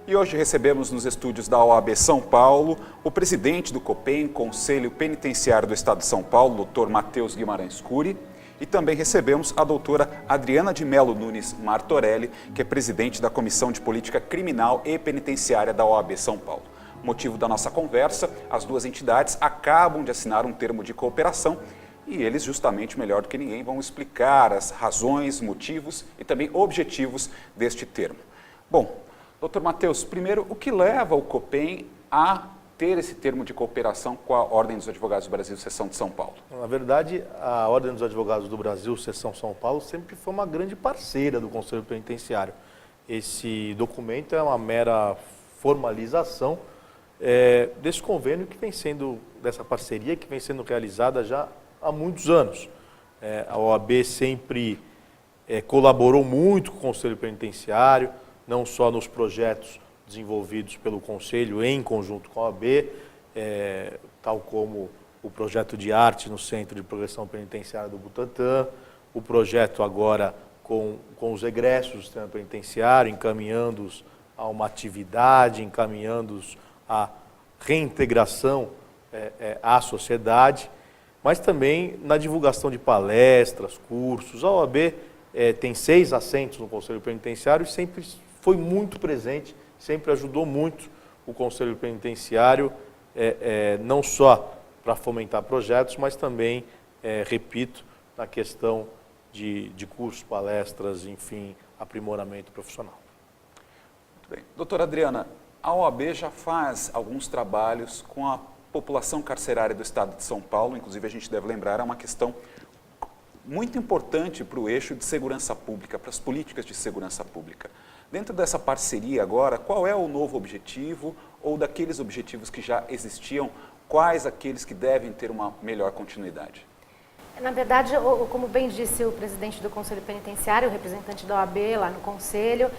E hoje recebemos nos estúdios da OAB São Paulo o presidente do COPEN, Conselho Penitenciário do Estado de São Paulo, Dr. Matheus Guimarães Cury, e também recebemos a doutora Adriana de Melo Nunes Martorelli, que é presidente da Comissão de Política Criminal e Penitenciária da OAB São Paulo. Motivo da nossa conversa, as duas entidades acabam de assinar um termo de cooperação e eles, justamente melhor do que ninguém, vão explicar as razões, motivos e também objetivos deste termo. Bom, doutor Matheus, primeiro, o que leva o COPEN a ter esse termo de cooperação com a Ordem dos Advogados do Brasil, Seção de São Paulo? Na verdade, a Ordem dos Advogados do Brasil, Seção São Paulo, sempre foi uma grande parceira do Conselho Penitenciário. Esse documento é uma mera formalização desse convênio que vem sendo, dessa parceria que vem sendo realizada já há muitos anos. A OAB sempre colaborou muito com o Conselho Penitenciário, não só nos projetos desenvolvidos pelo Conselho em conjunto com a OAB, tal como o projeto de arte no Centro de Progressão Penitenciária do Butantã, o projeto agora com os egressos do sistema penitenciário, encaminhando-os a uma atividade, encaminhando-os à reintegração à sociedade, mas também na divulgação de palestras, cursos. A OAB tem 6 assentos no Conselho Penitenciário e sempre foi muito presente, sempre ajudou muito o Conselho Penitenciário, não só para fomentar projetos, mas também, repito, na questão de cursos, palestras, enfim, aprimoramento profissional. Muito bem. Doutora Adriana, a OAB já faz alguns trabalhos com a população carcerária do Estado de São Paulo, inclusive a gente deve lembrar, é uma questão muito importante para o eixo de segurança pública, para as políticas de segurança pública. Dentro dessa parceria agora, qual é o novo objetivo ou daqueles objetivos que já existiam, quais aqueles que devem ter uma melhor continuidade? Na verdade, como bem disse o presidente do Conselho Penitenciário, o representante da OAB lá no Conselho,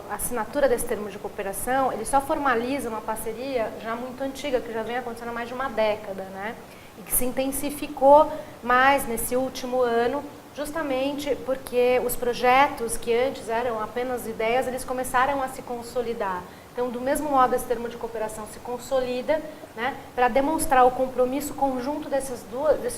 a assinatura desse termo de cooperação, ele só formaliza uma parceria já muito antiga, que já vem acontecendo há mais de uma década, né? E que se intensificou mais nesse último ano, justamente porque os projetos que antes eram apenas ideias, eles começaram a se consolidar. Então, do mesmo modo, esse termo de cooperação se consolida, né, para demonstrar o compromisso conjunto desses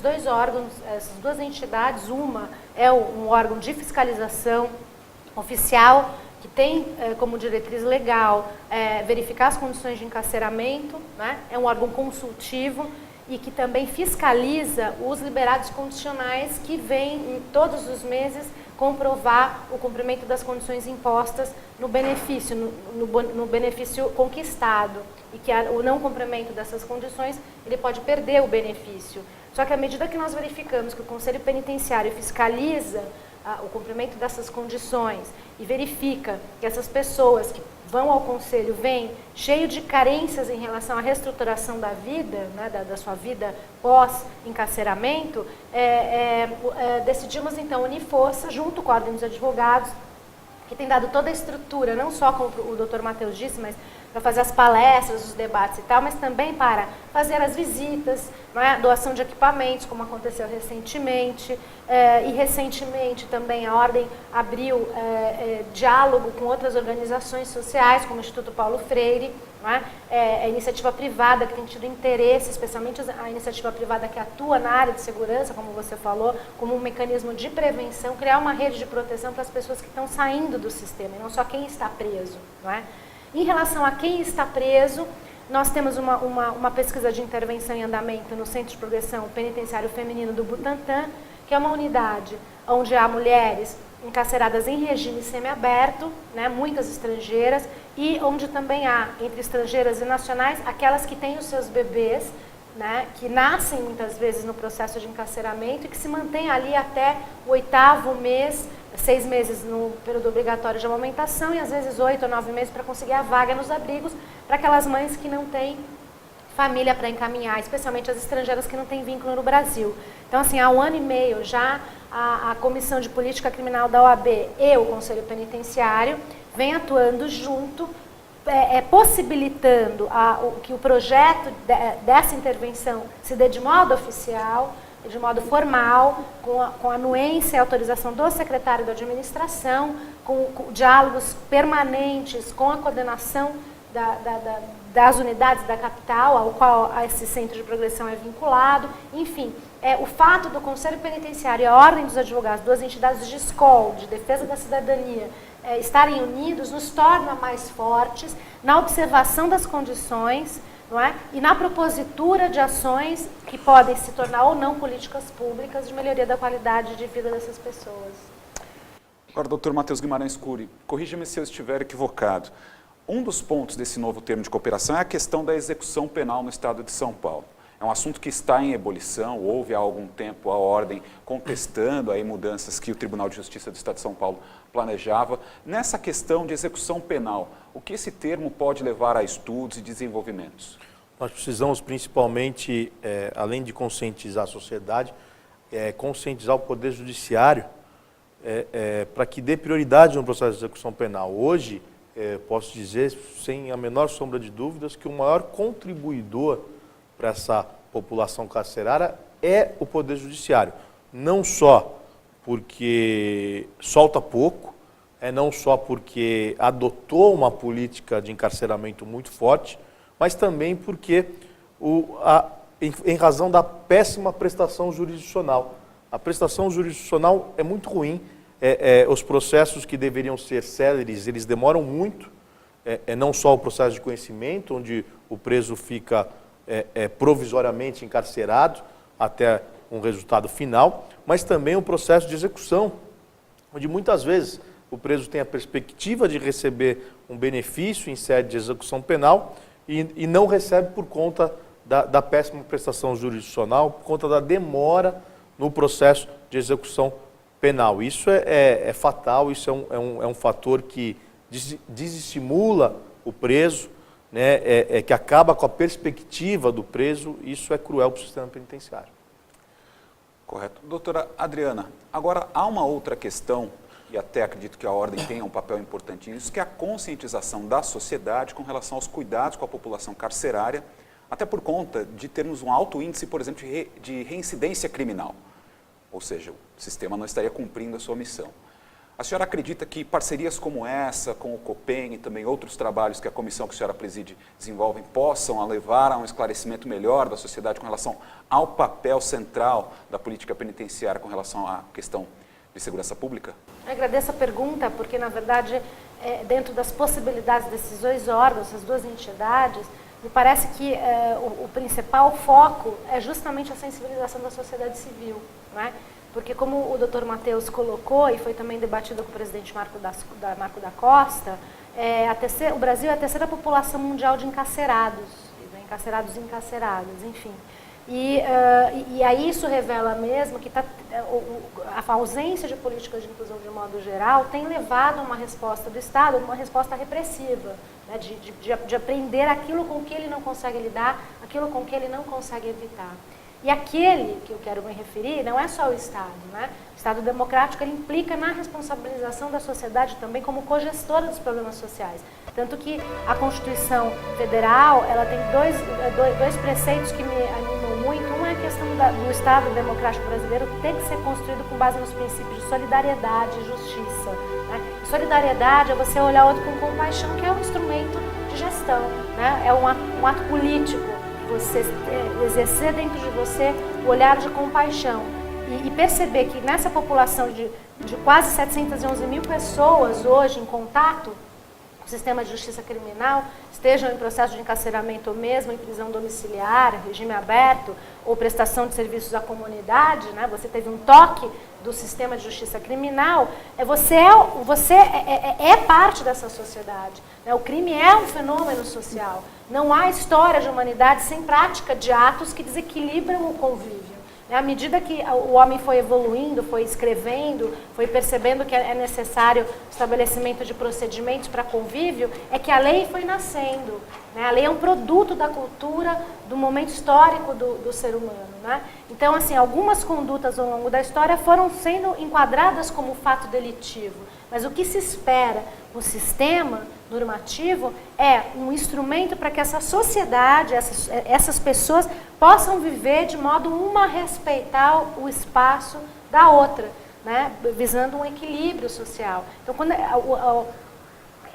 dois órgãos, essas duas entidades. Uma é um órgão de fiscalização oficial, que tem como diretriz legal verificar as condições de encarceramento, né, é um órgão consultivo, e que também fiscaliza os liberados condicionais que vêm todos os meses comprovar o cumprimento das condições impostas no benefício, no benefício conquistado, e que o não cumprimento dessas condições, ele pode perder o benefício. Só que à medida que nós verificamos que o Conselho Penitenciário fiscaliza o cumprimento dessas condições e verifica que essas pessoas que vão ao Conselho vêm cheio de carências em relação à reestruturação da vida, né, da sua vida pós-encarceramento, decidimos então unir força junto com a Ordem dos Advogados, que tem dado toda a estrutura, não só como o doutor Matheus disse, mas para fazer as palestras, os debates e tal, mas também para fazer as visitas, né, doação de equipamentos, como aconteceu recentemente, e recentemente também a Ordem abriu diálogo com outras organizações sociais, como o Instituto Paulo Freire, né, a iniciativa privada que tem tido interesse, especialmente a iniciativa privada que atua na área de segurança, como você falou, como um mecanismo de prevenção, criar uma rede de proteção para as pessoas que estão saindo do sistema, e não só quem está preso, não é? Em relação a quem está preso, nós temos uma pesquisa de intervenção em andamento no Centro de Progressão Penitenciário Feminino do Butantã, que é uma unidade onde há mulheres encarceradas em regime semiaberto, né, muitas estrangeiras, e onde também há, entre estrangeiras e nacionais, aquelas que têm os seus bebês, né, que nascem muitas vezes no processo de encarceramento e que se mantêm ali até o 8º mês, 6 meses no período obrigatório de amamentação e às vezes 8 ou 9 meses para conseguir a vaga nos abrigos para aquelas mães que não têm família para encaminhar, especialmente as estrangeiras que não têm vínculo no Brasil. Então, assim, há 1 ano e meio já a Comissão de Política Criminal da OAB e o Conselho Penitenciário vem atuando junto, possibilitando que o projeto dessa intervenção se dê de modo oficial, de modo formal, com a anuência e autorização do secretário da administração, com diálogos permanentes com a coordenação das unidades da capital, ao qual esse centro de progressão é vinculado. Enfim, o fato do Conselho Penitenciário e a Ordem dos Advogados, duas entidades de escola, de defesa da cidadania, estarem unidos, nos torna mais fortes na observação das condições, não é? E na propositura de ações que podem se tornar ou não políticas públicas de melhoria da qualidade de vida dessas pessoas. Agora, doutor Matheus Guimarães Cury, corrija-me se eu estiver equivocado. Um dos pontos desse novo termo de cooperação é a questão da execução penal no estado de São Paulo. É um assunto que está em ebulição, houve há algum tempo a ordem contestando aí mudanças que o Tribunal de Justiça do Estado de São Paulo planejava. Nessa questão de execução penal, o que esse termo pode levar a estudos e desenvolvimentos? Nós precisamos principalmente, além de conscientizar a sociedade, conscientizar o Poder Judiciário para que dê prioridade no processo de execução penal. Hoje, posso dizer, sem a menor sombra de dúvidas, que o maior contribuidor para essa população carcerária é o Poder Judiciário. Não só porque solta pouco, não só porque adotou uma política de encarceramento muito forte, mas também porque, em razão da péssima prestação jurisdicional. A prestação jurisdicional é muito ruim, os processos que deveriam ser céleres, eles demoram muito, não só o processo de conhecimento, onde o preso fica provisoriamente encarcerado até um resultado final, mas também o processo de execução, onde muitas vezes o preso tem a perspectiva de receber um benefício em sede de execução penal e não recebe por conta da péssima prestação jurisdicional, por conta da demora no processo de execução penal. Isso é fatal, isso é um fator que desestimula o preso, né, que acaba com a perspectiva do preso. Isso é cruel para o sistema penitenciário. Correto. Doutora Adriana, agora há uma outra questão, e até acredito que a ordem tenha um papel importante nisso, que é a conscientização da sociedade com relação aos cuidados com a população carcerária, até por conta de termos um alto índice, por exemplo, de reincidência criminal. Ou seja, o sistema não estaria cumprindo a sua missão. A senhora acredita que parcerias como essa, com o COPEN e também outros trabalhos que a comissão que a senhora preside desenvolvem, possam levar a um esclarecimento melhor da sociedade com relação ao papel central da política penitenciária com relação à questão de segurança pública? Eu agradeço a pergunta, porque, na verdade, dentro das possibilidades desses dois órgãos, essas duas entidades, me parece que o principal foco é justamente a sensibilização da sociedade civil, não é? Porque, como o doutor Matheus colocou, e foi também debatido com o presidente Marco da Costa, o Brasil é a terceira população mundial de encarcerados, encarcerados e encarceradas, enfim. E aí isso revela mesmo que a ausência de políticas de inclusão de modo geral tem levado a uma resposta do Estado, uma resposta repressiva, né, de aprender aquilo com que ele não consegue lidar, aquilo com que ele não consegue evitar. E aquele que eu quero me referir não é só o Estado, né? O Estado democrático ele implica na responsabilização da sociedade também como cogestora dos problemas sociais. Tanto que a Constituição Federal ela tem dois preceitos que me animam muito. Um é a questão do Estado democrático brasileiro que tem que ser construído com base nos princípios de solidariedade e justiça, né? Solidariedade é você olhar o outro com compaixão, que é um instrumento de gestão, né? É um ato político. Você exercer dentro de você o olhar de compaixão e perceber que nessa população de quase 711 mil pessoas hoje em contato com o sistema de justiça criminal, estejam em processo de encarceramento ou mesmo em prisão domiciliar, regime aberto ou prestação de serviços à comunidade, né? Você teve um toque do sistema de justiça criminal, você é parte dessa sociedade, né? O crime é um fenômeno social. Não há história de humanidade sem prática de atos que desequilibram o convívio. À medida que o homem foi evoluindo, foi escrevendo, foi percebendo que é necessário o estabelecimento de procedimentos para convívio, é que a lei foi nascendo, né? A lei é um produto da cultura, do momento histórico do ser humano, né? Então, assim, algumas condutas ao longo da história foram sendo enquadradas como fato delitivo. Mas o que se espera o sistema normativo é um instrumento para que essa sociedade, essas pessoas possam viver de modo uma a respeitar o espaço da outra, né? Visando um equilíbrio social. Então, quando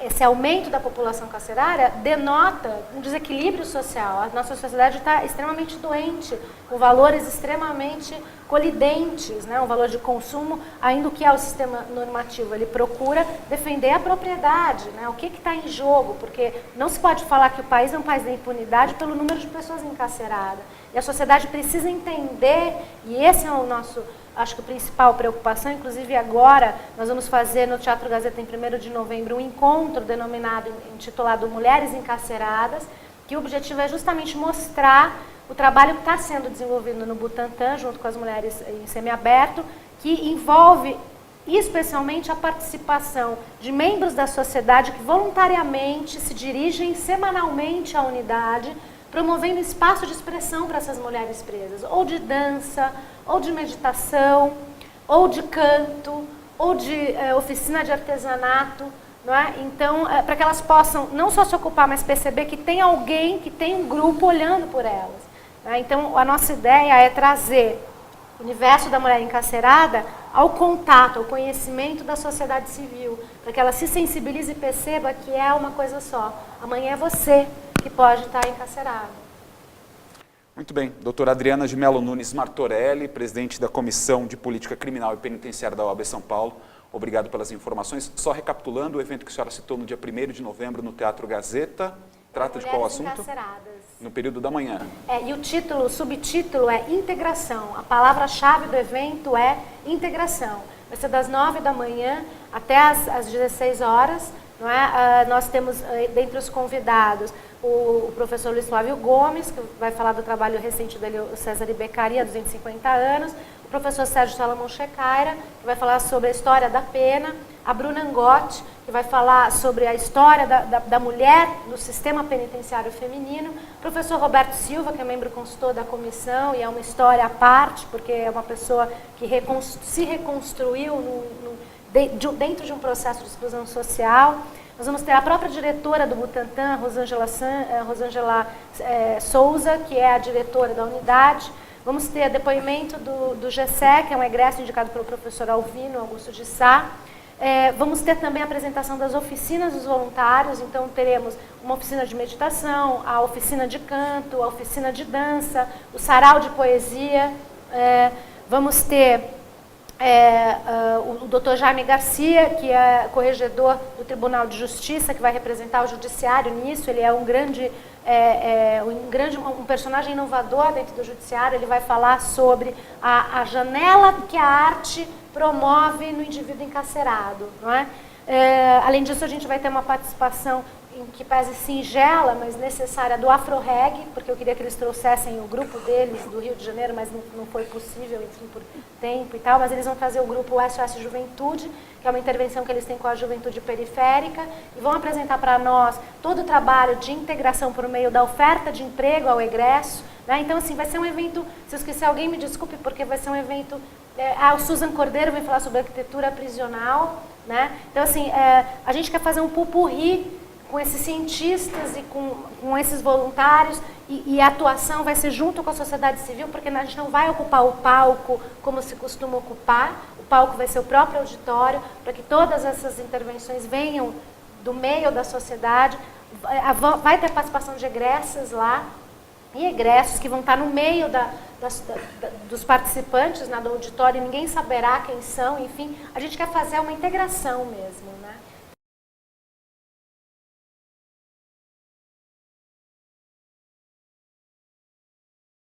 esse aumento da população carcerária denota um desequilíbrio social. A nossa sociedade está extremamente doente, com valores extremamente colidentes, né? Um valor de consumo, ainda que é o sistema normativo. Ele procura defender a propriedade, né? O que está em jogo, porque não se pode falar que o país é um país da impunidade pelo número de pessoas encarceradas. E a sociedade precisa entender, e esse é o nosso... Acho que a principal preocupação, inclusive agora, nós vamos fazer no Teatro Gazeta, em 1º de novembro, um encontro intitulado Mulheres Encarceradas, que o objetivo é justamente mostrar o trabalho que está sendo desenvolvido no Butantã, junto com as mulheres em semiaberto, que envolve especialmente a participação de membros da sociedade que voluntariamente se dirigem semanalmente à unidade, promovendo espaço de expressão para essas mulheres presas, ou de dança, ou de meditação, ou de canto, ou de oficina de artesanato, não é? Então, para que elas possam não só se ocupar, mas perceber que tem alguém, que tem um grupo olhando por elas. Né? Então, a nossa ideia é trazer o universo da mulher encarcerada ao contato, ao conhecimento da sociedade civil, para que ela se sensibilize e perceba que é uma coisa só. Amanhã é você que pode estar encarcerado. Muito bem. Doutora Adriana de Mello Nunes Martorelli, presidente da Comissão de Política Criminal e Penitenciária da OAB São Paulo, obrigado pelas informações. Só recapitulando, o evento que a senhora citou no dia 1º de novembro no Teatro Gazeta, trata de qual assunto? Encarceradas. No período da manhã. E o subtítulo é integração. A palavra-chave do evento é integração. Vai ser das 9 da manhã até às 16 horas. Não é? Nós temos, dentre os convidados, o professor Luiz Flávio Gomes, que vai falar do trabalho recente dele, o César e Beccaria, 250 anos, o professor Sérgio Salomão Checaira, que vai falar sobre a história da pena, a Bruna Angotti, que vai falar sobre a história da mulher no sistema penitenciário feminino, o professor Roberto Silva, que é membro consultor da comissão, e é uma história à parte, porque é uma pessoa que se reconstruiu dentro de um processo de exclusão social. Nós vamos ter a própria diretora do Butantã, Rosângela Souza, que é a diretora da unidade. Vamos ter depoimento do GSE, que é um egresso indicado pelo professor Alvino Augusto de Sá. Vamos ter também a apresentação das oficinas dos voluntários, então teremos uma oficina de meditação, a oficina de canto, a oficina de dança, o sarau de poesia. Vamos ter o Dr. Jaime Garcia, que é corregedor do Tribunal de Justiça, que vai representar o judiciário nisso. Ele é um personagem inovador dentro do judiciário. Ele vai falar sobre a janela que a arte promove no indivíduo encarcerado, não é? Além disso, a gente vai ter uma participação em que pese singela, mas necessária, do Afro-Reg, porque eu queria que eles trouxessem o grupo deles do Rio de Janeiro, mas não foi possível, enfim, por tempo e tal, mas eles vão trazer o grupo SOS Juventude, que é uma intervenção que eles têm com a juventude periférica, e vão apresentar para nós todo o trabalho de integração por meio da oferta de emprego ao egresso, né? Então, assim, vai ser um evento, se eu esquecer alguém, me desculpe, porque vai ser um evento... o Susan Cordeiro vem falar sobre arquitetura prisional, né? Então, assim, a gente quer fazer um pupurri com esses cientistas e com esses voluntários, e a atuação vai ser junto com a sociedade civil, porque a gente não vai ocupar o palco como se costuma ocupar, o palco vai ser o próprio auditório, para que todas essas intervenções venham do meio da sociedade. Vai ter participação de egressas lá, e egressos que vão estar no meio dos participantes, do auditório, e ninguém saberá quem são, enfim, a gente quer fazer uma integração mesmo, né?